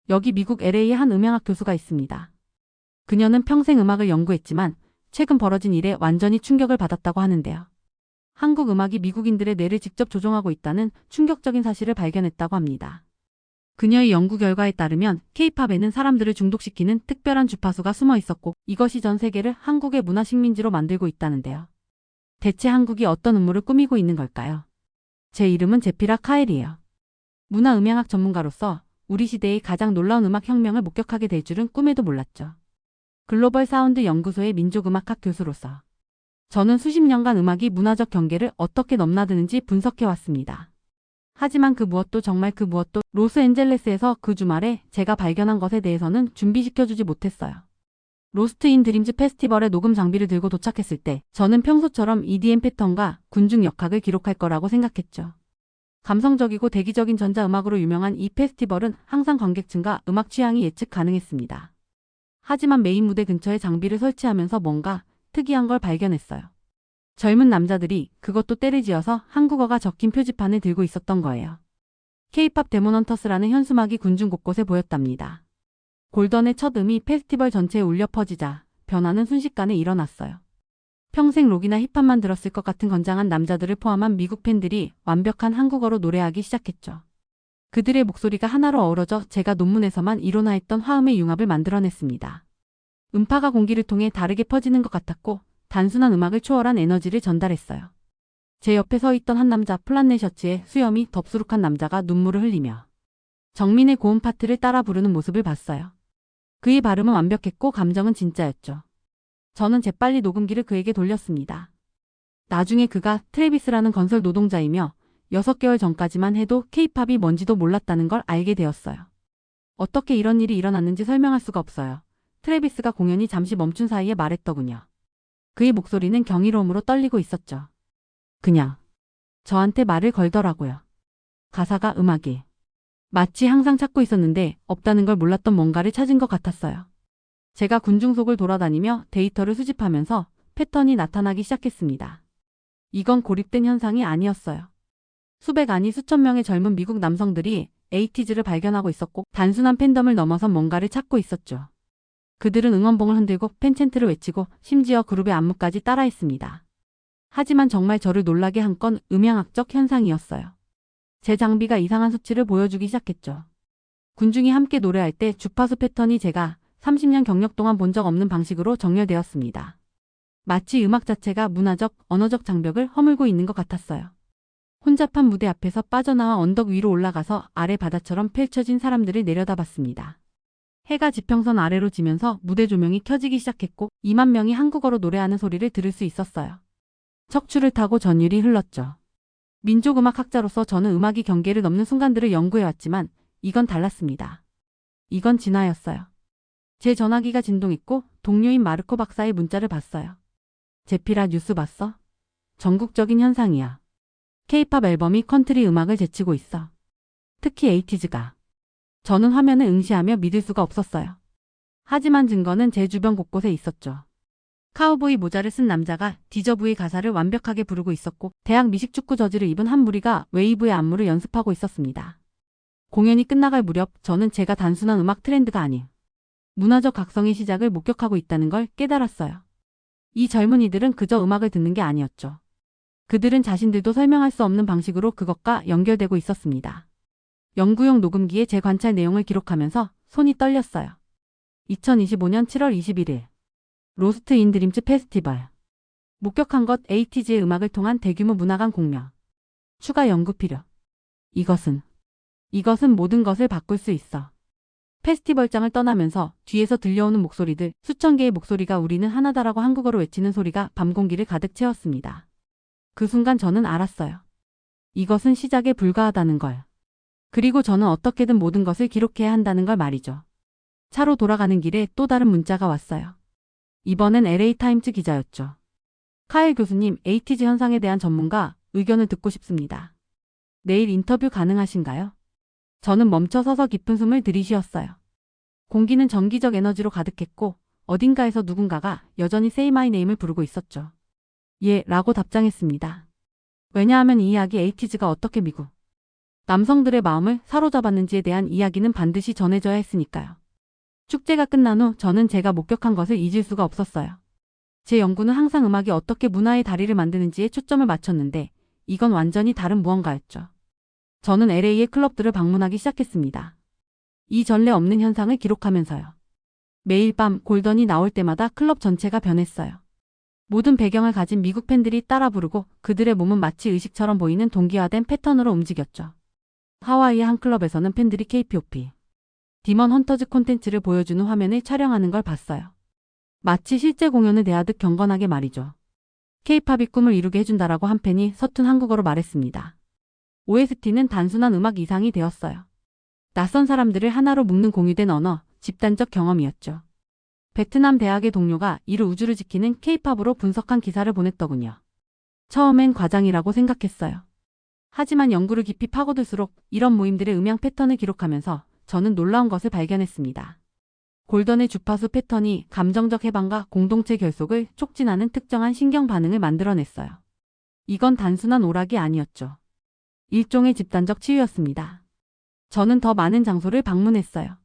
여기 미국 LA에 한 음향학 교수가 있습니다. 그녀는 평생 음악을 연구했지만 최근 벌어진 일에 완전히 충격을 받았다고 하는데요. 한국 음악이 미국인들의 뇌를 직접 조종하고 있다는 충격적인 사실을 발견했다고 합니다. 그녀의 연구 결과에 따르면 K-팝에는 사람들을 중독시키는 특별한 주파수가 숨어 있었고 이것이 전 세계를 한국의 문화 식민지로 만들고 있다는데요. 대체 한국이 어떤 음모를 꾸미고 있는 걸까요? 제 이름은 제피라 카엘이에요. 문화 음향학 전문가로서 우리 시대의 가장 놀라운 음악 혁명을 목격하게 될 줄은 꿈에도 몰랐죠. 글로벌 사운드 연구소의 민족음악학 교수로서 저는 수십 년간 음악이 문화적 경계를 어떻게 넘나드는지 분석해왔습니다. 하지만 그 무엇도 정말 그 무엇도 로스앤젤레스에서 그 주말에 제가 발견한 것에 대해서는 준비시켜주지 못했어요. 로스트 인 드림즈 페스티벌의 녹음 장비를 들고 도착했을 때 저는 평소처럼 EDM 패턴과 군중 역학을 기록할 거라고 생각했죠. 감성적이고 대기적인 전자음악으로 유명한 이 페스티벌은 항상 관객층과 음악 취향이 예측 가능했습니다. 하지만 메인 무대 근처에 장비를 설치하면서 뭔가 특이한 걸 발견했어요. 젊은 남자들이 그것도 때를 지어서 한국어가 적힌 표지판을 들고 있었던 거예요. K-팝 데모넌터스라는 현수막이 군중 곳곳에 보였답니다. 골던의 첫 음이 페스티벌 전체에 울려 퍼지자 변화는 순식간에 일어났어요. 평생 록이나 힙합만 들었을 것 같은 건장한 남자들을 포함한 미국 팬들이 완벽한 한국어로 노래하기 시작했죠. 그들의 목소리가 하나로 어우러져 제가 논문에서만 이론화했던 화음의 융합을 만들어냈습니다. 음파가 공기를 통해 다르게 퍼지는 것 같았고 단순한 음악을 초월한 에너지를 전달했어요. 제 옆에 서 있던 한 남자 플란넷 셔츠에 수염이 덥수룩한 남자가 눈물을 흘리며 정민의 고음 파트를 따라 부르는 모습을 봤어요. 그의 발음은 완벽했고 감정은 진짜였죠. 저는 재빨리 녹음기를 그에게 돌렸습니다. 나중에 그가 트래비스라는 건설 노동자이며 6개월 전까지만 해도 K-팝이 뭔지도 몰랐다는 걸 알게 되었어요. 어떻게 이런 일이 일어났는지 설명할 수가 없어요. 트래비스가 공연이 잠시 멈춘 사이에 말했더군요. 그의 목소리는 경이로움으로 떨리고 있었죠. 그냥 저한테 말을 걸더라고요. 가사가 음악이 마치 항상 찾고 있었는데 없다는 걸 몰랐던 뭔가를 찾은 것 같았어요. 제가 군중 속을 돌아다니며 데이터를 수집하면서 패턴이 나타나기 시작했습니다. 이건 고립된 현상이 아니었어요. 수백 아니 수천 명의 젊은 미국 남성들이 에이티즈를 발견하고 있었고 단순한 팬덤을 넘어선 뭔가를 찾고 있었죠. 그들은 응원봉을 흔들고 팬챈트를 외치고 심지어 그룹의 안무까지 따라했습니다. 하지만 정말 저를 놀라게 한 건 음향학적 현상이었어요. 제 장비가 이상한 수치를 보여주기 시작했죠. 군중이 함께 노래할 때 주파수 패턴이 제가 30년 경력 동안 본 적 없는 방식으로 정렬되었습니다. 마치 음악 자체가 문화적, 언어적 장벽을 허물고 있는 것 같았어요. 혼잡한 무대 앞에서 빠져나와 언덕 위로 올라가서 아래 바다처럼 펼쳐진 사람들을 내려다봤습니다. 해가 지평선 아래로 지면서 무대 조명이 켜지기 시작했고 2만 명이 한국어로 노래하는 소리를 들을 수 있었어요. 척추를 타고 전율이 흘렀죠. 민족음악 학자로서 저는 음악이 경계를 넘는 순간들을 연구해왔지만 이건 달랐습니다. 이건 진화였어요. 제 전화기가 진동했고 동료인 마르코 박사의 문자를 봤어요. 제피라 뉴스 봤어? 전국적인 현상이야. K-팝 앨범이 컨트리 음악을 제치고 있어. 특히 에이티즈가. 저는 화면을 응시하며 믿을 수가 없었어요. 하지만 증거는 제 주변 곳곳에 있었죠. 카우보이 모자를 쓴 남자가 디저브의 가사를 완벽하게 부르고 있었고 대학 미식축구 저지를 입은 한 무리가 웨이브의 안무를 연습하고 있었습니다. 공연이 끝나갈 무렵 저는 제가 단순한 음악 트렌드가 아닌 문화적 각성의 시작을 목격하고 있다는 걸 깨달았어요. 이 젊은이들은 그저 음악을 듣는 게 아니었죠. 그들은 자신들도 설명할 수 없는 방식으로 그것과 연결되고 있었습니다. 연구용 녹음기에 제 관찰 내용을 기록하면서 손이 떨렸어요. 2025년 7월 21일 로스트 인 드림즈 페스티벌. 목격한 것 에이티즈의 음악을 통한 대규모 문화관 공명. 추가 연구 필요. 이것은 모든 것을 바꿀 수 있어. 페스티벌장을 떠나면서 뒤에서 들려오는 목소리들, 수천 개의 목소리가 우리는 하나다라고 한국어로 외치는 소리가 밤 공기를 가득 채웠습니다. 그 순간 저는 알았어요. 이것은 시작에 불과하다는 걸. 그리고 저는 어떻게든 모든 것을 기록해야 한다는 걸 말이죠. 차로 돌아가는 길에 또 다른 문자가 왔어요. 이번엔 LA타임즈 기자였죠. 카일 교수님, 에이티즈 현상에 대한 전문가 의견을 듣고 싶습니다. 내일 인터뷰 가능하신가요? 저는 멈춰서서 깊은 숨을 들이쉬었어요. 공기는 전기적 에너지로 가득했고 어딘가에서 누군가가 여전히 Say My Name을 부르고 있었죠. 예, 라고 답장했습니다. 왜냐하면 이 이야기 에이티즈가 어떻게 미국 남성들의 마음을 사로잡았는지에 대한 이야기는 반드시 전해져야 했으니까요. 축제가 끝난 후 저는 제가 목격한 것을 잊을 수가 없었어요. 제 연구는 항상 음악이 어떻게 문화의 다리를 만드는지에 초점을 맞췄는데 이건 완전히 다른 무언가였죠. 저는 LA의 클럽들을 방문하기 시작했습니다. 이 전례 없는 현상을 기록하면서요. 매일 밤 골던이 나올 때마다 클럽 전체가 변했어요. 모든 배경을 가진 미국 팬들이 따라 부르고 그들의 몸은 마치 의식처럼 보이는 동기화된 패턴으로 움직였죠. 하와이의 한 클럽에서는 팬들이 K-pop, 디먼 헌터즈 콘텐츠를 보여주는 화면을 촬영하는 걸 봤어요. 마치 실제 공연을 대하듯 경건하게 말이죠. K-팝이 꿈을 이루게 해준다라고 한 팬이 서툰 한국어로 말했습니다. OST는 단순한 음악 이상이 되었어요. 낯선 사람들을 하나로 묶는 공유된 언어, 집단적 경험이었죠. 베트남 대학의 동료가 이를 우주를 지키는 K-팝으로 분석한 기사를 보냈더군요. 처음엔 과장이라고 생각했어요. 하지만 연구를 깊이 파고들수록 이런 모임들의 음향 패턴을 기록하면서 저는 놀라운 것을 발견했습니다. 골던의 주파수 패턴이 감정적 해방과 공동체 결속을 촉진하는 특정한 신경 반응을 만들어냈어요. 이건 단순한 오락이 아니었죠. 일종의 집단적 치유였습니다. 저는 더 많은 장소를 방문했어요.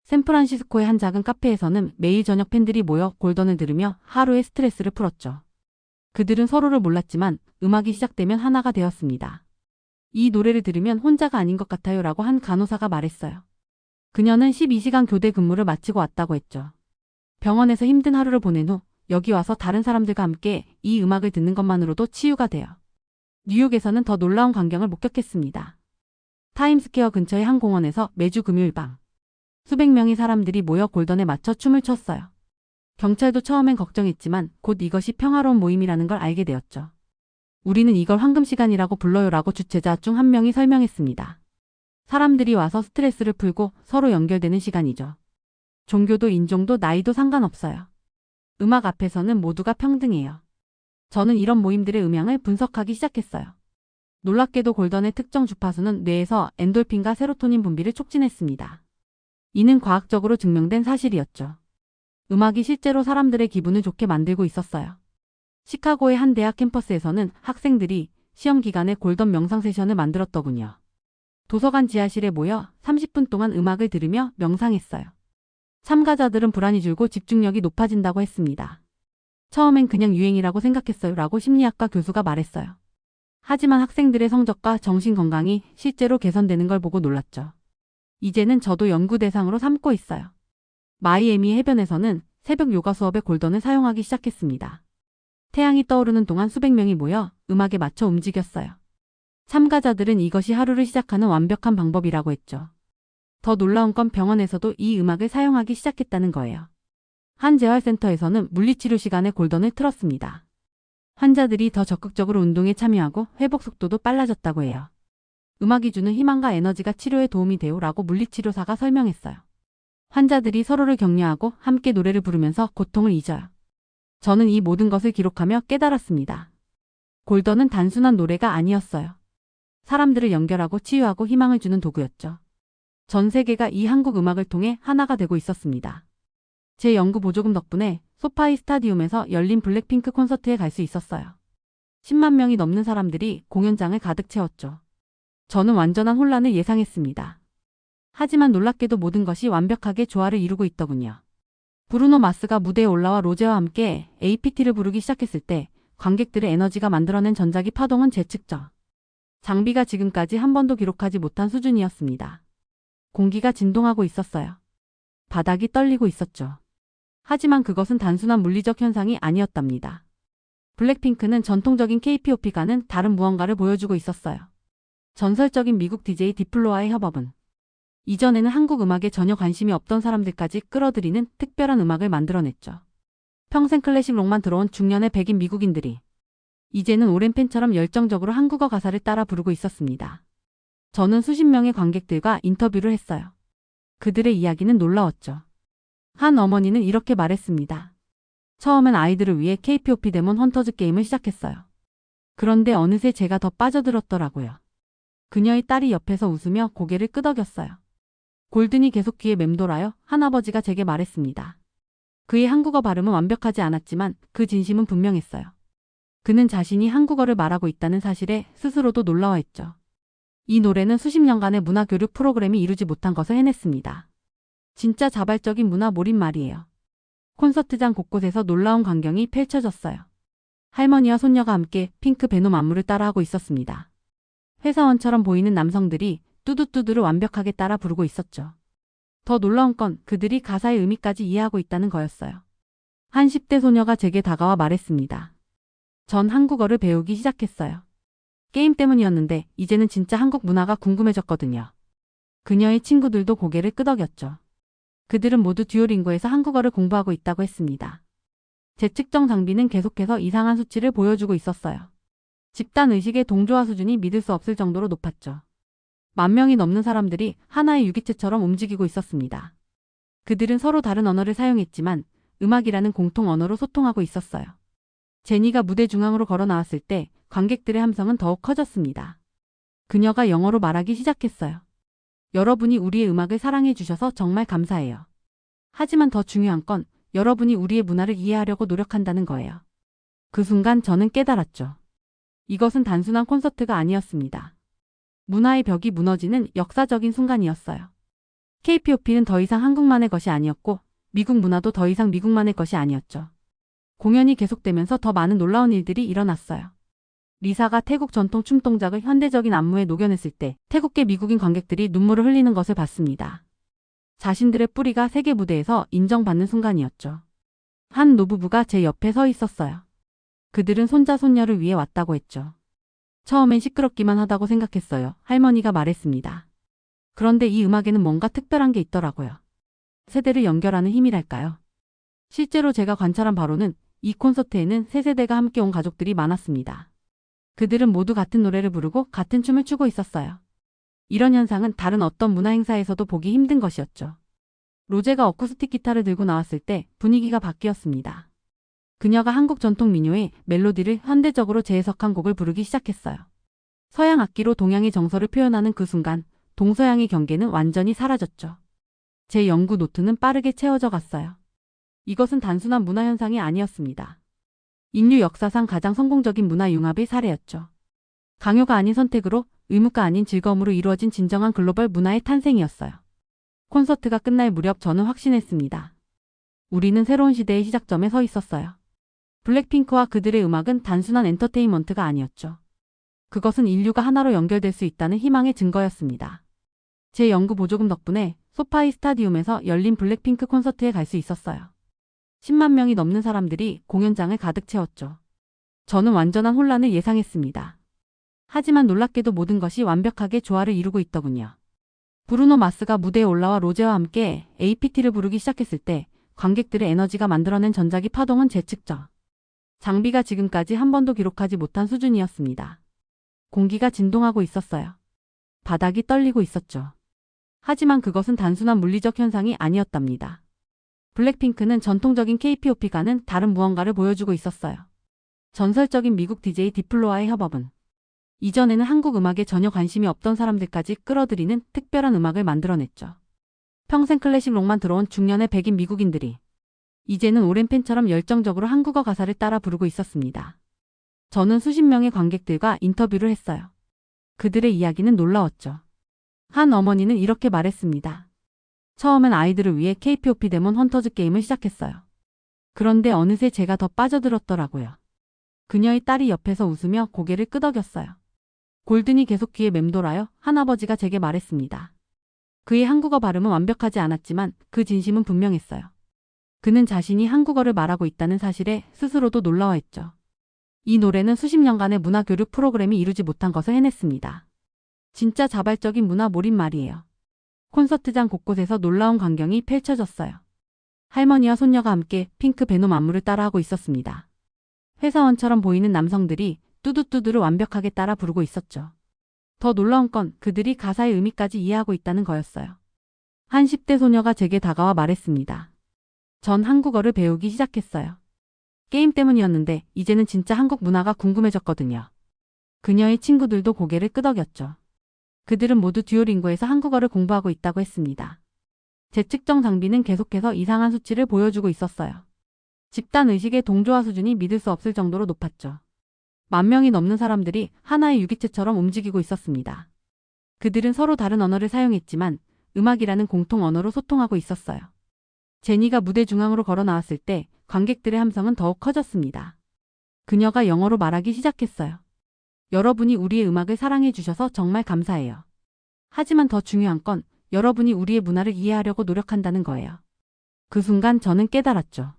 샌프란시스코의 한 작은 카페에서는 매일 저녁 팬들이 모여 골던을 들으며 하루의 스트레스를 풀었죠. 그들은 서로를 몰랐지만 음악이 시작되면 하나가 되었습니다. 이 노래를 들으면 혼자가 아닌 것 같아요 라고 한 간호사가 말했어요. 그녀는 12시간 교대 근무를 마치고 왔다고 했죠. 병원에서 힘든 하루를 보낸 후 여기 와서 다른 사람들과 함께 이 음악을 듣는 것만으로도 치유가 돼요. 뉴욕에서는 더 놀라운 광경을 목격했습니다. 타임스퀘어 근처의 한 공원에서 매주 금요일 밤 수백 명의 사람들이 모여 골던에 맞춰 춤을 췄어요. 경찰도 처음엔 걱정했지만 곧 이것이 평화로운 모임이라는 걸 알게 되었죠. 우리는 이걸 황금시간이라고 불러요라고 주최자 중 한 명이 설명했습니다. 사람들이 와서 스트레스를 풀고 서로 연결되는 시간이죠. 종교도 인종도 나이도 상관없어요. 음악 앞에서는 모두가 평등해요. 저는 이런 모임들의 음향을 분석하기 시작했어요. 놀랍게도 골던의 특정 주파수는 뇌에서 엔돌핀과 세로토닌 분비를 촉진했습니다. 이는 과학적으로 증명된 사실이었죠. 음악이 실제로 사람들의 기분을 좋게 만들고 있었어요. 시카고의 한 대학 캠퍼스에서는 학생들이 시험 기간에 골던 명상 세션을 만들었더군요. 도서관 지하실에 모여 30분 동안 음악을 들으며 명상했어요. 참가자들은 불안이 줄고 집중력이 높아진다고 했습니다. 처음엔 그냥 유행이라고 생각했어요 라고 심리학과 교수가 말했어요. 하지만 학생들의 성적과 정신 건강이 실제로 개선되는 걸 보고 놀랐죠. 이제는 저도 연구 대상으로 삼고 있어요. 마이애미 해변에서는 새벽 요가 수업에 골던을 사용하기 시작했습니다. 태양이 떠오르는 동안 수백 명이 모여 음악에 맞춰 움직였어요. 참가자들은 이것이 하루를 시작하는 완벽한 방법이라고 했죠. 더 놀라운 건 병원에서도 이 음악을 사용하기 시작했다는 거예요. 한 재활센터에서는 물리치료 시간에 골던을 틀었습니다. 환자들이 더 적극적으로 운동에 참여하고 회복 속도도 빨라졌다고 해요. 음악이 주는 희망과 에너지가 치료에 도움이 돼요라고 물리치료사가 설명했어요. 환자들이 서로를 격려하고 함께 노래를 부르면서 고통을 잊어요. 저는 이 모든 것을 기록하며 깨달았습니다. 골던은 단순한 노래가 아니었어요. 사람들을 연결하고 치유하고 희망을 주는 도구였죠. 전 세계가 이 한국 음악을 통해 하나가 되고 있었습니다. 제 연구 보조금 덕분에 소파이 스타디움에서 열린 블랙핑크 콘서트에 갈 수 있었어요. 10만 명이 넘는 사람들이 공연장을 가득 채웠죠. 저는 완전한 혼란을 예상했습니다. 하지만 놀랍게도 모든 것이 완벽하게 조화를 이루고 있더군요. 브루노 마스가 무대에 올라와 로제와 함께 APT를 부르기 시작했을 때 관객들의 에너지가 만들어낸 전자기 파동은 제측적. 장비가 지금까지 한 번도 기록하지 못한 수준이었습니다. 공기가 진동하고 있었어요. 바닥이 떨리고 있었죠. 하지만 그것은 단순한 물리적 현상이 아니었답니다. 블랙핑크는 전통적인 K-pop과는 다른 무언가를 보여주고 있었어요. 전설적인 미국 DJ 디플로와의 협업은 이전에는 한국 음악에 전혀 관심이 없던 사람들까지 끌어들이는 특별한 음악을 만들어냈죠. 평생 클래식 록만 들어온 중년의 백인 미국인들이 이제는 오랜 팬처럼 열정적으로 한국어 가사를 따라 부르고 있었습니다. 저는 수십 명의 관객들과 인터뷰를 했어요. 그들의 이야기는 놀라웠죠. 한 어머니는 이렇게 말했습니다. 처음엔 아이들을 위해 K-pop 데몬 헌터즈 게임을 시작했어요. 그런데 어느새 제가 더 빠져들었더라고요. 그녀의 딸이 옆에서 웃으며 고개를 끄덕였어요. 골든이 계속 귀에 맴돌아요. 한아버지가 제게 말했습니다. 그의 한국어 발음은 완벽하지 않았지만 그 진심은 분명했어요. 그는 자신이 한국어를 말하고 있다는 사실에 스스로도 놀라워했죠. 이 노래는 수십 년간의 문화 교류 프로그램이 이루지 못한 것을 해냈습니다. 진짜 자발적인 문화 몰입 말이에요. 콘서트장 곳곳에서 놀라운 광경이 펼쳐졌어요. 할머니와 손녀가 함께 핑크 베놈 안무를 따라하고 있었습니다. 회사원처럼 보이는 남성들이 뚜두뚜두를 완벽하게 따라 부르고 있었죠. 더 놀라운 건 그들이 가사의 의미까지 이해하고 있다는 거였어요. 한 10대 소녀가 제게 다가와 말했습니다. 전 한국어를 배우기 시작했어요. 게임 때문이었는데 이제는 진짜 한국 문화가 궁금해졌거든요. 그녀의 친구들도 고개를 끄덕였죠. 그들은 모두 듀오링고에서 한국어를 공부하고 있다고 했습니다. 제 측정 장비는 계속해서 이상한 수치를 보여주고 있었어요. 집단 의식의 동조화 수준이 믿을 수 없을 정도로 높았죠. 10,000명이 넘는 사람들이 하나의 유기체처럼 움직이고 있었습니다. 그들은 서로 다른 언어를 사용했지만 음악이라는 공통 언어로 소통하고 있었어요. 제니가 무대 중앙으로 걸어 나왔을 때 관객들의 함성은 더욱 커졌습니다. 그녀가 영어로 말하기 시작했어요. 여러분이 우리의 음악을 사랑해 주셔서 정말 감사해요. 하지만 더 중요한 건 여러분이 우리의 문화를 이해하려고 노력한다는 거예요. 그 순간 저는 깨달았죠. 이것은 단순한 콘서트가 아니었습니다. 문화의 벽이 무너지는 역사적인 순간이었어요. K-POP는 더 이상 한국만의 것이 아니었고 미국 문화도 더 이상 미국만의 것이 아니었죠. 공연이 계속되면서 더 많은 놀라운 일들이 일어났어요. 리사가 태국 전통 춤 동작을 현대적인 안무에 녹여냈을 때 태국계 미국인 관객들이 눈물을 흘리는 것을 봤습니다. 자신들의 뿌리가 세계 무대에서 인정받는 순간이었죠. 한 노부부가 제 옆에 서 있었어요. 그들은 손자 손녀를 위해 왔다고 했죠. 처음엔 시끄럽기만 하다고 생각했어요. 할머니가 말했습니다. 그런데 이 음악에는 뭔가 특별한 게 있더라고요. 세대를 연결하는 힘이랄까요. 실제로 제가 관찰한 바로는 이 콘서트에는 세 세대가 함께 온 가족들이 많았습니다. 그들은 모두 같은 노래를 부르고 같은 춤을 추고 있었어요. 이런 현상은 다른 어떤 문화 행사에서도 보기 힘든 것이었죠. 로제가 어쿠스틱 기타를 들고 나왔을 때 분위기가 바뀌었습니다. 그녀가 한국 전통 민요의 멜로디를 현대적으로 재해석한 곡을 부르기 시작했어요. 서양 악기로 동양의 정서를 표현하는 그 순간 동서양의 경계는 완전히 사라졌죠. 제 연구 노트는 빠르게 채워져 갔어요. 이것은 단순한 문화 현상이 아니었습니다. 인류 역사상 가장 성공적인 문화 융합의 사례였죠. 강요가 아닌 선택으로, 의무가 아닌 즐거움으로 이루어진 진정한 글로벌 문화의 탄생이었어요. 콘서트가 끝날 무렵 저는 확신했습니다. 우리는 새로운 시대의 시작점에 서 있었어요. 블랙핑크와 그들의 음악은 단순한 엔터테인먼트가 아니었죠. 그것은 인류가 하나로 연결될 수 있다는 희망의 증거였습니다. 제 연구 보조금 덕분에 소파이 스타디움에서 열린 블랙핑크 콘서트에 갈 수 있었어요. 10만 명이 넘는 사람들이 공연장을 가득 채웠죠. 저는 완전한 혼란을 예상했습니다. 하지만 놀랍게도 모든 것이 완벽하게 조화를 이루고 있더군요. 브루노 마스가 무대에 올라와 로제와 함께 APT를 부르기 시작했을 때 관객들의 에너지가 만들어낸 전자기 파동은 제 측정 장비가 지금까지 한 번도 기록하지 못한 수준이었습니다. 공기가 진동하고 있었어요. 바닥이 떨리고 있었죠. 하지만 그것은 단순한 물리적 현상이 아니었답니다. 블랙핑크는 전통적인 K-POP과는 다른 무언가를 보여주고 있었어요. 전설적인 미국 DJ 디플로와의 협업은 이전에는 한국 음악에 전혀 관심이 없던 사람들까지 끌어들이는 특별한 음악을 만들어냈죠. 평생 클래식 록만 들어온 중년의 백인 미국인들이 이제는 오랜 팬처럼 열정적으로 한국어 가사를 따라 부르고 있었습니다. 저는 수십 명의 관객들과 인터뷰를 했어요. 그들의 이야기는 놀라웠죠. 한 어머니는 이렇게 말했습니다. 처음엔 아이들을 위해 K-POP 데몬 헌터즈 게임을 시작했어요. 그런데 어느새 제가 더 빠져들었더라고요. 그녀의 딸이 옆에서 웃으며 고개를 끄덕였어요. 골든이 계속 귀에 맴돌아요. 한아버지가 제게 말했습니다. 그의 한국어 발음은 완벽하지 않았지만 그 진심은 분명했어요. 그는 자신이 한국어를 말하고 있다는 사실에 스스로도 놀라워했죠. 이 노래는 수십 년간의 문화 교류 프로그램이 이루지 못한 것을 해냈습니다. 진짜 자발적인 문화 몰입 말이에요. 콘서트장 곳곳에서 놀라운 광경이 펼쳐졌어요. 할머니와 손녀가 함께 핑크 베놈 안무를 따라하고 있었습니다. 회사원처럼 보이는 남성들이 뚜두뚜두를 완벽하게 따라 부르고 있었죠. 더 놀라운 건 그들이 가사의 의미까지 이해하고 있다는 거였어요. 한 10대 소녀가 제게 다가와 말했습니다. 전 한국어를 배우기 시작했어요. 게임 때문이었는데 이제는 진짜 한국 문화가 궁금해졌거든요. 그녀의 친구들도 고개를 끄덕였죠. 그들은 모두 듀오링고에서 한국어를 공부하고 있다고 했습니다. 제 측정 장비는 계속해서 이상한 수치를 보여주고 있었어요. 집단 의식의 동조화 수준이 믿을 수 없을 정도로 높았죠. 10,000명이 넘는 사람들이 하나의 유기체처럼 움직이고 있었습니다. 그들은 서로 다른 언어를 사용했지만 음악이라는 공통 언어로 소통하고 있었어요. 제니가 무대 중앙으로 걸어 나왔을 때 관객들의 함성은 더욱 커졌습니다. 그녀가 영어로 말하기 시작했어요. 여러분이 우리의 음악을 사랑해 주셔서 정말 감사해요. 하지만 더 중요한 건 여러분이 우리의 문화를 이해하려고 노력한다는 거예요. 그 순간 저는 깨달았죠.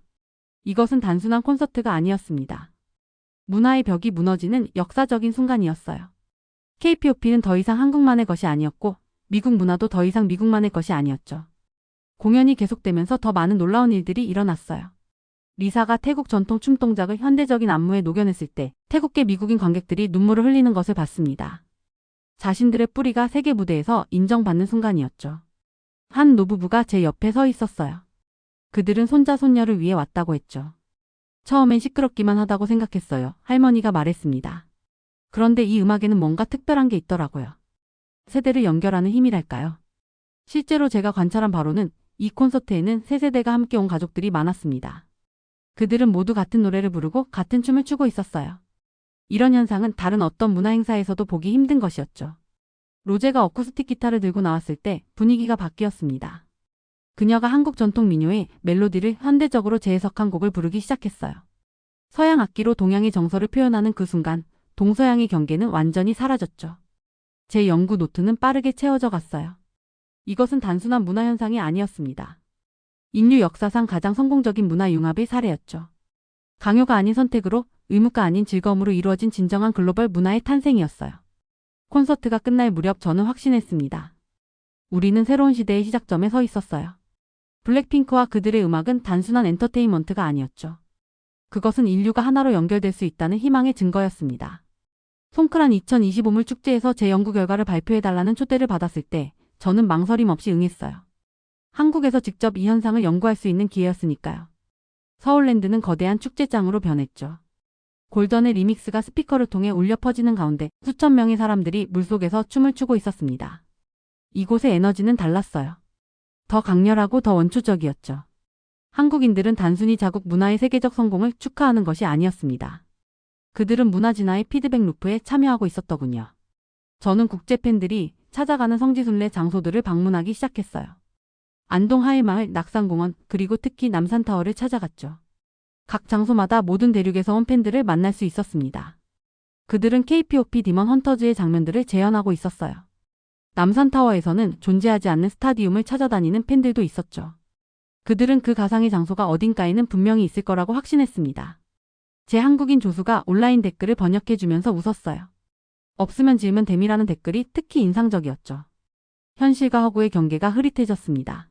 이것은 단순한 콘서트가 아니었습니다. 문화의 벽이 무너지는 역사적인 순간이었어요. K-POP는 더 이상 한국만의 것이 아니었고 미국 문화도 더 이상 미국만의 것이 아니었죠. 공연이 계속되면서 더 많은 놀라운 일들이 일어났어요. 리사가 태국 전통 춤 동작을 현대적인 안무에 녹여냈을 때 태국계 미국인 관객들이 눈물을 흘리는 것을 봤습니다. 자신들의 뿌리가 세계 무대에서 인정받는 순간이었죠. 한 노부부가 제 옆에 서 있었어요. 그들은 손자 손녀를 위해 왔다고 했죠. 처음엔 시끄럽기만 하다고 생각했어요. 할머니가 말했습니다. 그런데 이 음악에는 뭔가 특별한 게 있더라고요. 세대를 연결하는 힘이랄까요. 실제로 제가 관찰한 바로는 이 콘서트에는 세 세대가 함께 온 가족들이 많았습니다. 그들은 모두 같은 노래를 부르고 같은 춤을 추고 있었어요. 이런 현상은 다른 어떤 문화 행사에서도 보기 힘든 것이었죠. 로제가 어쿠스틱 기타를 들고 나왔을 때 분위기가 바뀌었습니다. 그녀가 한국 전통 민요의 멜로디를 현대적으로 재해석한 곡을 부르기 시작했어요. 서양 악기로 동양의 정서를 표현하는 그 순간 동서양의 경계는 완전히 사라졌죠. 제 연구 노트는 빠르게 채워져 갔어요. 이것은 단순한 문화 현상이 아니었습니다. 인류 역사상 가장 성공적인 문화 융합의 사례였죠. 강요가 아닌 선택으로, 의무가 아닌 즐거움으로 이루어진 진정한 글로벌 문화의 탄생이었어요. 콘서트가 끝날 무렵 저는 확신했습니다. 우리는 새로운 시대의 시작점에 서 있었어요. 블랙핑크와 그들의 음악은 단순한 엔터테인먼트가 아니었죠. 그것은 인류가 하나로 연결될 수 있다는 희망의 증거였습니다. 송크란 2025물 축제에서 제 연구 결과를 발표해달라는 초대를 받았을 때 저는 망설임 없이 응했어요. 한국에서 직접 이 현상을 연구할 수 있는 기회였으니까요. 서울랜드는 거대한 축제장으로 변했죠. 골던의 리믹스가 스피커를 통해 울려 퍼지는 가운데 수천 명의 사람들이 물속에서 춤을 추고 있었습니다. 이곳의 에너지는 달랐어요. 더 강렬하고 더 원초적이었죠. 한국인들은 단순히 자국 문화의 세계적 성공을 축하하는 것이 아니었습니다. 그들은 문화 진화의 피드백 루프에 참여하고 있었더군요. 저는 국제 팬들이 찾아가는 성지순례 장소들을 방문하기 시작했어요. 안동 하회마을, 낙산공원, 그리고 특히 남산타워를 찾아갔죠. 각 장소마다 모든 대륙에서 온 팬들을 만날 수 있었습니다. 그들은 K-POP 디먼 헌터즈의 장면들을 재현하고 있었어요. 남산타워에서는 존재하지 않는 스타디움을 찾아다니는 팬들도 있었죠. 그들은 그 가상의 장소가 어딘가에는 분명히 있을 거라고 확신했습니다. 제 한국인 조수가 온라인 댓글을 번역해주면서 웃었어요. 없으면 지으면 됨이라는 댓글이 특히 인상적이었죠. 현실과 허구의 경계가 흐릿해졌습니다.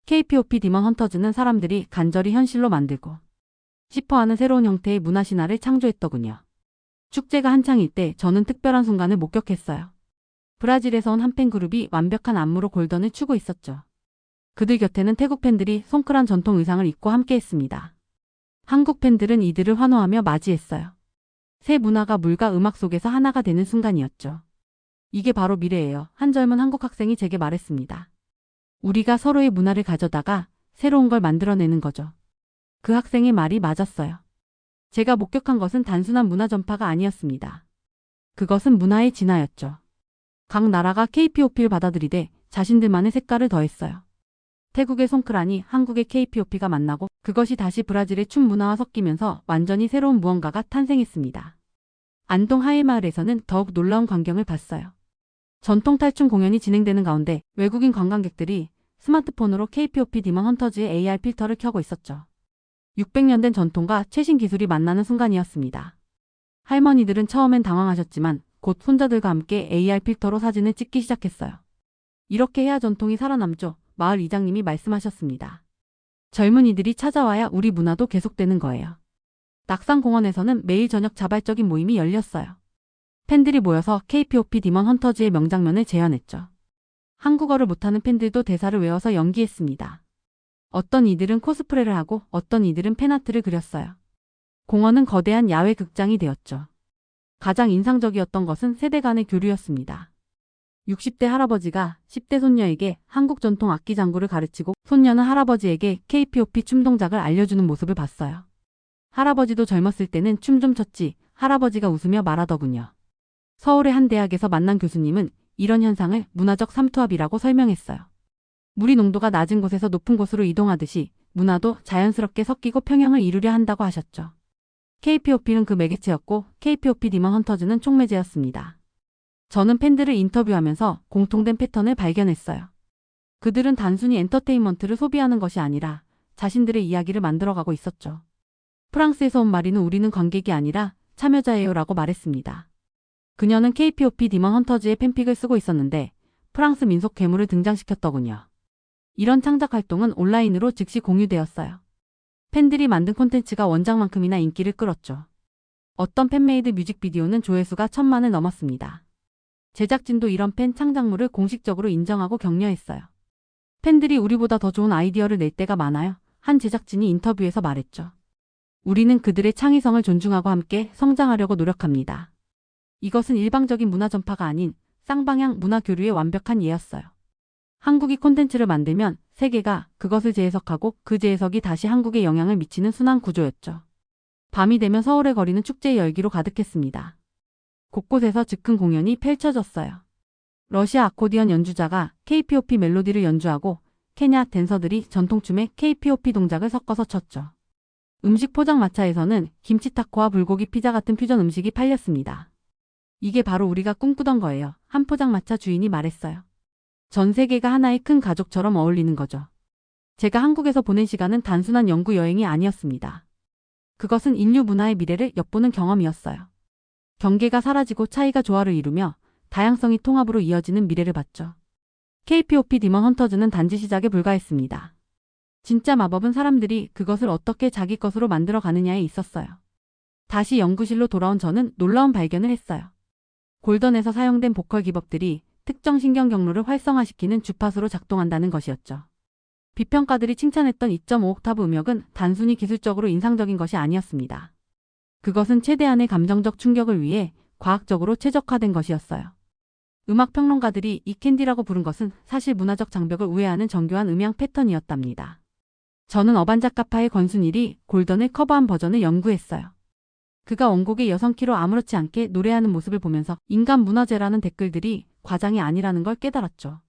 K-POP 디먼 헌터즈는 사람들이 간절히 현실로 만들고 싶어하는 새로운 형태의 문화 신화를 창조했더군요. 축제가 한창일 때 저는 특별한 순간을 목격했어요. 브라질에서 온 한 팬그룹이 완벽한 안무로 골던을 추고 있었죠. 그들 곁에는 태국 팬들이 송크란 전통 의상을 입고 함께했습니다. 한국 팬들은 이들을 환호하며 맞이했어요. 새 문화가 물과 음악 속에서 하나가 되는 순간이었죠. 이게 바로 미래예요. 한 젊은 한국 학생이 제게 말했습니다. 우리가 서로의 문화를 가져다가 새로운 걸 만들어내는 거죠. 그 학생의 말이 맞았어요. 제가 목격한 것은 단순한 문화 전파가 아니었습니다. 그것은 문화의 진화였죠. 각 나라가 K-POP를 받아들이되 자신들만의 색깔을 더했어요. 태국의 송크란이 한국의 K-POP가 만나고 그것이 다시 브라질의 춤 문화와 섞이면서 완전히 새로운 무언가가 탄생했습니다. 안동 하회마을에서는 더욱 놀라운 광경을 봤어요. 전통 탈춤 공연이 진행되는 가운데 외국인 관광객들이 스마트폰으로 K-POP 디먼 헌터즈의 AR 필터를 켜고 있었죠. 600년 된 전통과 최신 기술이 만나는 순간이었습니다. 할머니들은 처음엔 당황하셨지만 곧 손자들과 함께 AR 필터로 사진을 찍기 시작했어요. 이렇게 해야 전통이 살아남죠. 마을 이장님이 말씀하셨습니다. 젊은이들이 찾아와야 우리 문화도 계속되는 거예요. 낙산공원에서는 매일 저녁 자발적인 모임이 열렸어요. 팬들이 모여서 K-POP 디먼 헌터즈의 명장면을 재현했죠. 한국어를 못하는 팬들도 대사를 외워서 연기했습니다. 어떤 이들은 코스프레를 하고 어떤 이들은 팬아트를 그렸어요. 공원은 거대한 야외 극장이 되었죠. 가장 인상적이었던 것은 세대 간의 교류였습니다. 60대 할아버지가 10대 손녀에게 한국 전통 악기 장구를 가르치고 손녀는 할아버지에게 K-POP 춤 동작을 알려주는 모습을 봤어요. 할아버지도 젊었을 때는 춤 좀 췄지 할아버지가 웃으며 말하더군요. 서울의 한 대학에서 만난 교수님은 이런 현상을 문화적 삼투압이라고 설명했어요. 물이 농도가 낮은 곳에서 높은 곳으로 이동하듯이 문화도 자연스럽게 섞이고 평형을 이루려 한다고 하셨죠. KPOP는 그 매개체였고 KPOP 디먼 헌터즈는 촉매제였습니다. 저는 팬들을 인터뷰하면서 공통된 패턴을 발견했어요. 그들은 단순히 엔터테인먼트를 소비하는 것이 아니라 자신들의 이야기를 만들어가고 있었죠. 프랑스에서 온 마리는 우리는 관객이 아니라 참여자예요 라고 말했습니다. 그녀는 KPOP 디먼 헌터즈의 팬픽을 쓰고 있었는데 프랑스 민속 괴물을 등장시켰더군요. 이런 창작 활동은 온라인으로 즉시 공유되었어요. 팬들이 만든 콘텐츠가 원작만큼이나 인기를 끌었죠. 어떤 팬메이드 뮤직비디오는 조회수가 1000만을 넘었습니다. 제작진도 이런 팬 창작물을 공식적으로 인정하고 격려했어요. 팬들이 우리보다 더 좋은 아이디어를 낼 때가 많아요. 한 제작진이 인터뷰에서 말했죠. 우리는 그들의 창의성을 존중하고 함께 성장하려고 노력합니다. 이것은 일방적인 문화 전파가 아닌 쌍방향 문화 교류의 완벽한 예였어요. 한국이 콘텐츠를 만들면 세계가 그것을 재해석하고 그 재해석이 다시 한국에 영향을 미치는 순환 구조였죠. 밤이 되면 서울의 거리는 축제의 열기로 가득했습니다. 곳곳에서 즉흥 공연이 펼쳐졌어요. 러시아 아코디언 연주자가 KPOP 멜로디를 연주하고 케냐 댄서들이 전통춤에 KPOP 동작을 섞어서 췄죠. 음식 포장마차에서는 김치타코와 불고기 피자 같은 퓨전 음식이 팔렸습니다. 이게 바로 우리가 꿈꾸던 거예요. 한 포장마차 주인이 말했어요. 전 세계가 하나의 큰 가족처럼 어울리는 거죠. 제가 한국에서 보낸 시간은 단순한 연구 여행이 아니었습니다. 그것은 인류 문화의 미래를 엿보는 경험이었어요. 경계가 사라지고 차이가 조화를 이루며 다양성이 통합으로 이어지는 미래를 봤죠. KPOP 디먼 헌터즈는 단지 시작에 불과했습니다. 진짜 마법은 사람들이 그것을 어떻게 자기 것으로 만들어 가느냐에 있었어요. 다시 연구실로 돌아온 저는 놀라운 발견을 했어요. 골던에서 사용된 보컬 기법들이 특정 신경 경로를 활성화시키는 주파수로 작동한다는 것이었죠. 비평가들이 칭찬했던 2.5옥타브 음역은 단순히 기술적으로 인상적인 것이 아니었습니다. 그것은 최대한의 감정적 충격을 위해 과학적으로 최적화된 것이었어요. 음악 평론가들이 이 캔디라고 부른 것은 사실 문화적 장벽을 우회하는 정교한 음향 패턴이었답니다. 저는 어반자카파의 권순일이 골던의 커버한 버전을 연구했어요. 그가 원곡의 여성 키로 아무렇지 않게 노래하는 모습을 보면서 인간 문화재라는 댓글들이 과장이 아니라는 걸 깨달았죠.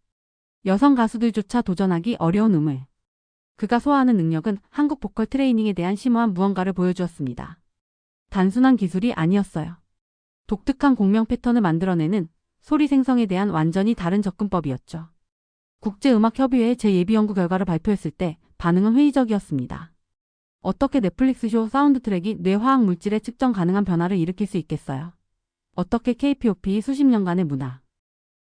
여성 가수들조차 도전하기 어려운 음을. 그가 소화하는 능력은 한국 보컬 트레이닝에 대한 심오한 무언가를 보여주었습니다. 단순한 기술이 아니었어요. 독특한 공명 패턴을 만들어내는 소리 생성에 대한 완전히 다른 접근법이었죠. 국제음악협의회의 제 예비 연구 결과를 발표했을 때 반응은 회의적이었습니다. 어떻게 넷플릭스 쇼 사운드 트랙이 뇌 화학 물질에 측정 가능한 변화를 일으킬 수 있겠어요? 어떻게 KPOP 수십 년간의 문화,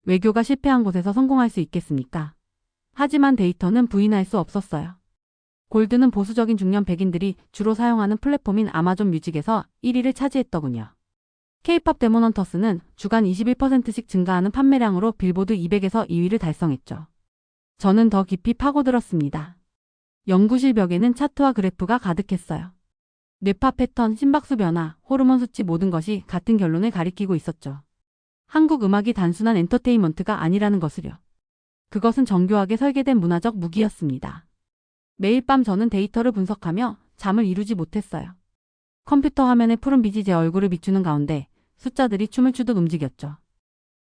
외교가 실패한 곳에서 성공할 수 있겠습니까? 하지만 데이터는 부인할 수 없었어요. 골드는 보수적인 중년 백인들이 주로 사용하는 플랫폼인 아마존 뮤직에서 1위를 차지했더군요. K-팝 데몬 헌터스는 주간 21%씩 증가하는 판매량으로 빌보드 200에서 2위를 달성했죠. 저는 더 깊이 파고들었습니다. 연구실 벽에는 차트와 그래프가 가득했어요. 뇌파 패턴, 심박수 변화, 호르몬 수치 모든 것이 같은 결론을 가리키고 있었죠. 한국 음악이 단순한 엔터테인먼트가 아니라는 것을요. 그것은 정교하게 설계된 문화적 무기였습니다. 매일 밤 저는 데이터를 분석하며 잠을 이루지 못했어요. 컴퓨터 화면에 푸른 빛이 제 얼굴을 비추는 가운데 숫자들이 춤을 추듯 움직였죠.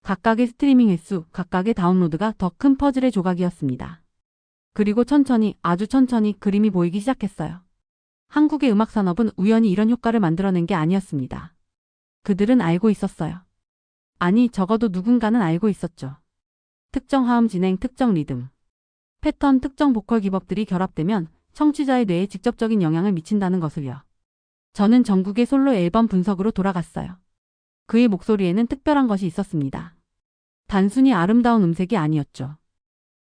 각각의 스트리밍 횟수, 각각의 다운로드가 더 큰 퍼즐의 조각이었습니다. 그리고 천천히, 아주 천천히 그림이 보이기 시작했어요. 한국의 음악 산업은 우연히 이런 효과를 만들어낸 게 아니었습니다. 그들은 알고 있었어요. 아니, 적어도 누군가는 알고 있었죠. 특정 화음 진행, 특정 리듬, 패턴, 특정 보컬 기법들이 결합되면 청취자의 뇌에 직접적인 영향을 미친다는 것을요. 저는 전국의 솔로 앨범 분석으로 돌아갔어요. 그의 목소리에는 특별한 것이 있었습니다. 단순히 아름다운 음색이 아니었죠.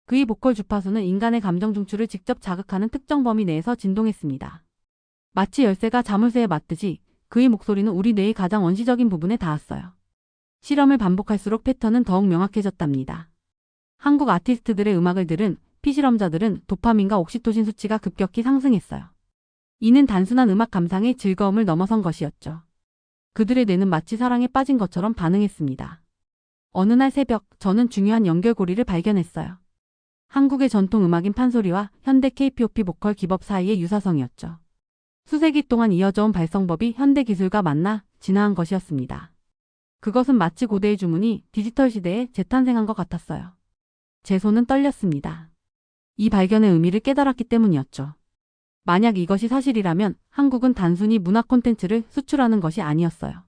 그의 보컬 주파수는 인간의 감정 중추를 직접 자극하는 특정 범위 내에서 진동했습니다. 마치 열쇠가 자물쇠에 맞듯이 그의 목소리는 우리 뇌의 가장 원시적인 부분에 닿았어요. 실험을 반복할수록 패턴은 더욱 명확해졌답니다. 한국 아티스트들의 음악을 들은 피실험자들은 도파민과 옥시토신 수치가 급격히 상승했어요. 이는 단순한 음악 감상의 즐거움을 넘어선 것이었죠. 그들의 뇌는 마치 사랑에 빠진 것처럼 반응했습니다. 어느 날 새벽, 저는 중요한 연결고리를 발견했어요. 한국의 전통 음악인 판소리와 현대 KPOP 보컬 기법 사이의 유사성이었죠. 수세기 동안 이어져온 발성법이 현대 기술과 만나 진화한 것이었습니다. 그것은 마치 고대의 주문이 디지털 시대에 재탄생한 것 같았어요. 제 손은 떨렸습니다. 이 발견의 의미를 깨달았기 때문이었죠. 만약 이것이 사실이라면 한국은 단순히 문화 콘텐츠를 수출하는 것이 아니었어요.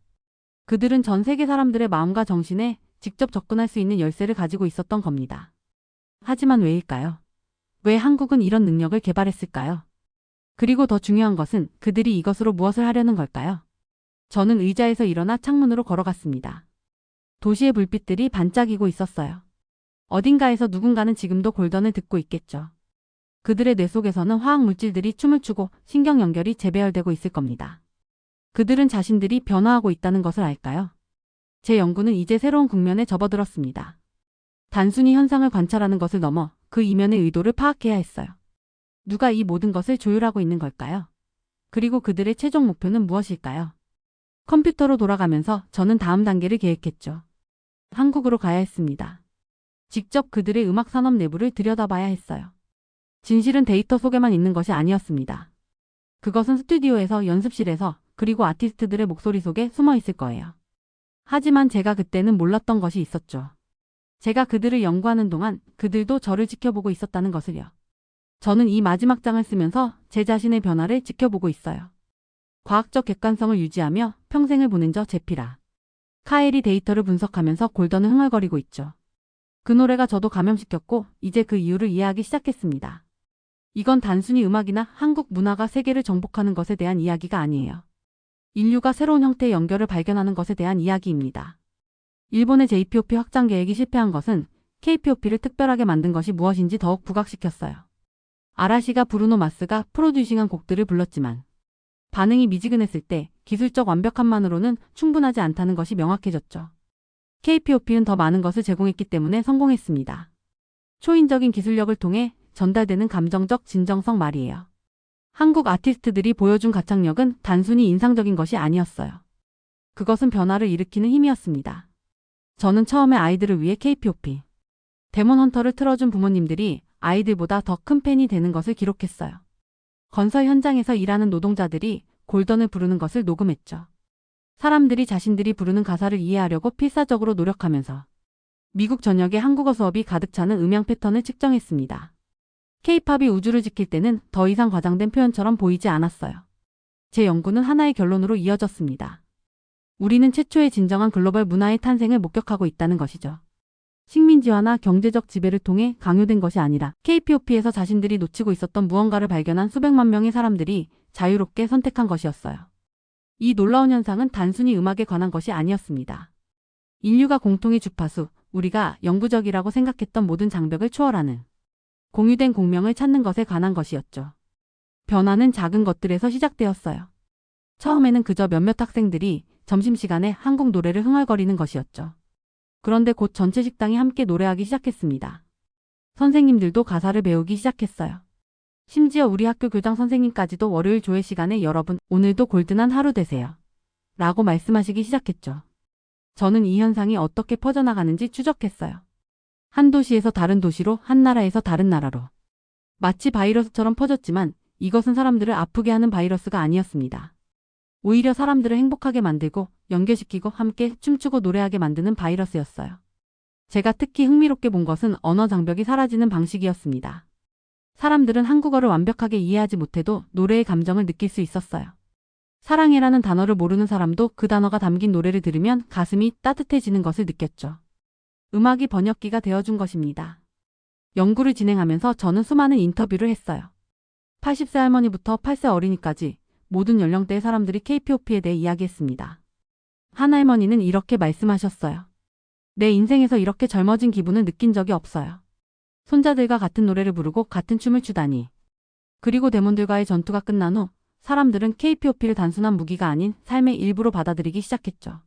그들은 전 세계 사람들의 마음과 정신에 직접 접근할 수 있는 열쇠를 가지고 있었던 겁니다. 하지만 왜일까요? 왜 한국은 이런 능력을 개발했을까요? 그리고 더 중요한 것은 그들이 이것으로 무엇을 하려는 걸까요? 저는 의자에서 일어나 창문으로 걸어갔습니다. 도시의 불빛들이 반짝이고 있었어요. 어딘가에서 누군가는 지금도 골던을 듣고 있겠죠. 그들의 뇌 속에서는 화학 물질들이 춤을 추고 신경 연결이 재배열되고 있을 겁니다. 그들은 자신들이 변화하고 있다는 것을 알까요? 제 연구는 이제 새로운 국면에 접어들었습니다. 단순히 현상을 관찰하는 것을 넘어 그 이면의 의도를 파악해야 했어요. 누가 이 모든 것을 조율하고 있는 걸까요? 그리고 그들의 최종 목표는 무엇일까요? 컴퓨터로 돌아가면서 저는 다음 단계를 계획했죠. 한국으로 가야 했습니다. 직접 그들의 음악 산업 내부를 들여다봐야 했어요. 진실은 데이터 속에만 있는 것이 아니었습니다. 그것은 스튜디오에서, 연습실에서, 그리고 아티스트들의 목소리 속에 숨어 있을 거예요. 하지만 제가 그때는 몰랐던 것이 있었죠. 제가 그들을 연구하는 동안 그들도 저를 지켜보고 있었다는 것을요. 저는 이 마지막 장을 쓰면서 제 자신의 변화를 지켜보고 있어요. 과학적 객관성을 유지하며 평생을 보낸 저 제피라. 카엘이 데이터를 분석하면서 골던을 흥얼거리고 있죠. 그 노래가 저도 감염시켰고 이제 그 이유를 이해하기 시작했습니다. 이건 단순히 음악이나 한국 문화가 세계를 정복하는 것에 대한 이야기가 아니에요. 인류가 새로운 형태의 연결을 발견하는 것에 대한 이야기입니다. 일본의 JPOP 확장 계획이 실패한 것은 KPOP를 특별하게 만든 것이 무엇인지 더욱 부각시켰어요. 아라시가 브루노 마스가 프로듀싱한 곡들을 불렀지만 반응이 미지근했을 때 기술적 완벽함만으로는 충분하지 않다는 것이 명확해졌죠. KPOP는 더 많은 것을 제공했기 때문에 성공했습니다. 초인적인 기술력을 통해 전달되는 감정적 진정성 말이에요. 한국 아티스트들이 보여준 가창력은 단순히 인상적인 것이 아니었어요. 그것은 변화를 일으키는 힘이었습니다. 저는 처음에 아이들을 위해 KPOP, 데몬 헌터를 틀어준 부모님들이 아이들보다 더 큰 팬이 되는 것을 기록했어요. 건설 현장에서 일하는 노동자들이 골던을 부르는 것을 녹음했죠. 사람들이 자신들이 부르는 가사를 이해하려고 필사적으로 노력하면서 미국 전역에 한국어 수업이 가득 차는 음향 패턴을 측정했습니다. K-팝이 우주를 지킬 때는 더 이상 과장된 표현처럼 보이지 않았어요. 제 연구는 하나의 결론으로 이어졌습니다. 우리는 최초의 진정한 글로벌 문화의 탄생을 목격하고 있다는 것이죠. 식민지화나 경제적 지배를 통해 강요된 것이 아니라 KPOP에서 자신들이 놓치고 있었던 무언가를 발견한 수백만 명의 사람들이 자유롭게 선택한 것이었어요. 이 놀라운 현상은 단순히 음악에 관한 것이 아니었습니다. 인류가 공통의 주파수, 우리가 영구적이라고 생각했던 모든 장벽을 초월하는 공유된 공명을 찾는 것에 관한 것이었죠. 변화는 작은 것들에서 시작되었어요. 처음에는 그저 몇몇 학생들이 점심시간에 한국 노래를 흥얼거리는 것이었죠. 그런데 곧 전체 식당이 함께 노래하기 시작했습니다. 선생님들도 가사를 배우기 시작했어요. 심지어 우리 학교 교장 선생님까지도 월요일 조회 시간에 여러분, 오늘도 골든한 하루 되세요. 라고 말씀하시기 시작했죠. 저는 이 현상이 어떻게 퍼져나가는지 추적했어요. 한 도시에서 다른 도시로, 한 나라에서 다른 나라로. 마치 바이러스처럼 퍼졌지만 이것은 사람들을 아프게 하는 바이러스가 아니었습니다. 오히려 사람들을 행복하게 만들고 연결시키고 함께 춤추고 노래하게 만드는 바이러스였어요. 제가 특히 흥미롭게 본 것은 언어 장벽이 사라지는 방식이었습니다. 사람들은 한국어를 완벽하게 이해하지 못해도 노래의 감정을 느낄 수 있었어요. 사랑해라는 단어를 모르는 사람도 그 단어가 담긴 노래를 들으면 가슴이 따뜻해지는 것을 느꼈죠. 음악이 번역기가 되어준 것입니다. 연구를 진행하면서 저는 수많은 인터뷰를 했어요. 80세 할머니부터 8세 어린이까지 모든 연령대의 사람들이 KPOP에 대해 이야기했습니다. 한 할머니는 이렇게 말씀하셨어요. 내 인생에서 이렇게 젊어진 기분을 느낀 적이 없어요. 손자들과 같은 노래를 부르고 같은 춤을 추다니. 그리고 데몬들과의 전투가 끝난 후 사람들은 KPOP를 단순한 무기가 아닌 삶의 일부로 받아들이기 시작했죠.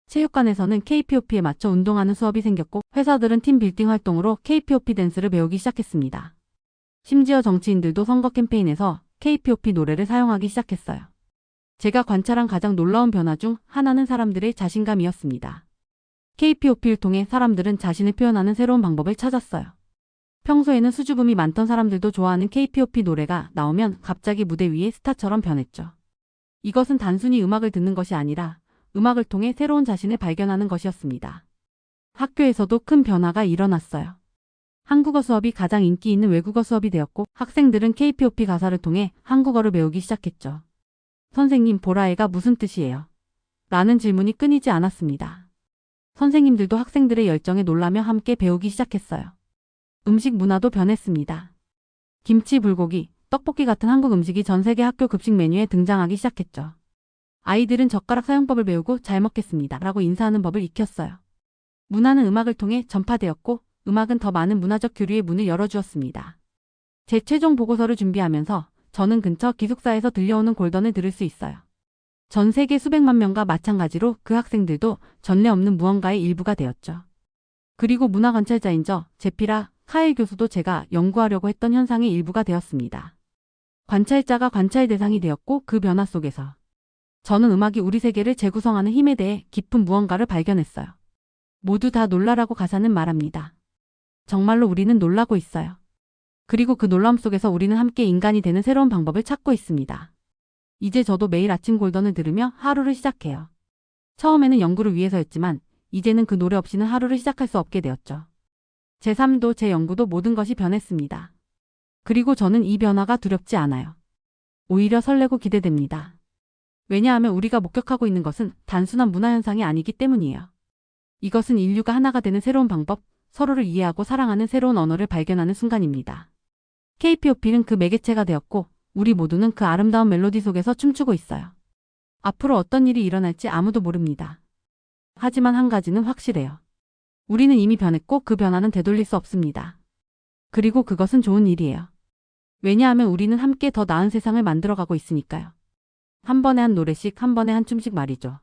체육관에서는 KPOP에 맞춰 운동하는 수업이 생겼고 회사들은 팀 빌딩 활동으로 KPOP 댄스를 배우기 시작했습니다. 심지어 정치인들도 선거 캠페인에서 KPOP 노래를 사용하기 시작했어요. 제가 관찰한 가장 놀라운 변화 중 하나는 사람들의 자신감이었습니다. KPOP를 통해 사람들은 자신을 표현하는 새로운 방법을 찾았어요. 평소에는 수줍음이 많던 사람들도 좋아하는 KPOP 노래가 나오면 갑자기 무대 위의 스타처럼 변했죠. 이것은 단순히 음악을 듣는 것이 아니라 음악을 통해 새로운 자신을 발견하는 것이었습니다. 학교에서도 큰 변화가 일어났어요. 한국어 수업이 가장 인기 있는 외국어 수업이 되었고 학생들은 K-pop 가사를 통해 한국어를 배우기 시작했죠. 선생님, 보라애가 무슨 뜻이에요? 라는 질문이 끊이지 않았습니다. 선생님들도 학생들의 열정에 놀라며 함께 배우기 시작했어요. 음식 문화도 변했습니다. 김치, 불고기, 떡볶이 같은 한국 음식이 전 세계 학교 급식 메뉴에 등장하기 시작했죠. 아이들은 젓가락 사용법을 배우고 잘 먹겠습니다 라고 인사하는 법을 익혔어요. 문화는 음악을 통해 전파되었고 음악은 더 많은 문화적 교류의 문을 열어주었습니다. 제 최종 보고서를 준비하면서 저는 근처 기숙사에서 들려오는 골던을 들을 수 있어요. 전 세계 수백만 명과 마찬가지로 그 학생들도 전례 없는 무언가의 일부가 되었죠. 그리고 문화관찰자인 제피라 카일 교수도 제가 연구하려고 했던 현상의 일부가 되었습니다. 관찰자가 관찰 대상이 되었고 그 변화 속에서 저는 음악이 우리 세계를 재구성하는 힘에 대해 깊은 무언가를 발견했어요. 모두 다 놀라라고 가사는 말합니다. 정말로 우리는 놀라고 있어요. 그리고 그 놀라움 속에서 우리는 함께 인간이 되는 새로운 방법을 찾고 있습니다. 이제 저도 매일 아침 골던을 들으며 하루를 시작해요. 처음에는 연구를 위해서였지만 이제는 그 노래 없이는 하루를 시작할 수 없게 되었죠. 제 삶도 제 연구도 모든 것이 변했습니다. 그리고 저는 이 변화가 두렵지 않아요. 오히려 설레고 기대됩니다. 왜냐하면 우리가 목격하고 있는 것은 단순한 문화 현상이 아니기 때문이에요. 이것은 인류가 하나가 되는 새로운 방법, 서로를 이해하고 사랑하는 새로운 언어를 발견하는 순간입니다. K-pop는 그 매개체가 되었고 우리 모두는 그 아름다운 멜로디 속에서 춤추고 있어요. 앞으로 어떤 일이 일어날지 아무도 모릅니다. 하지만 한 가지는 확실해요. 우리는 이미 변했고 그 변화는 되돌릴 수 없습니다. 그리고 그것은 좋은 일이에요. 왜냐하면 우리는 함께 더 나은 세상을 만들어가고 있으니까요. 한 번에 한 노래씩, 한 번에 한 춤씩 말이죠.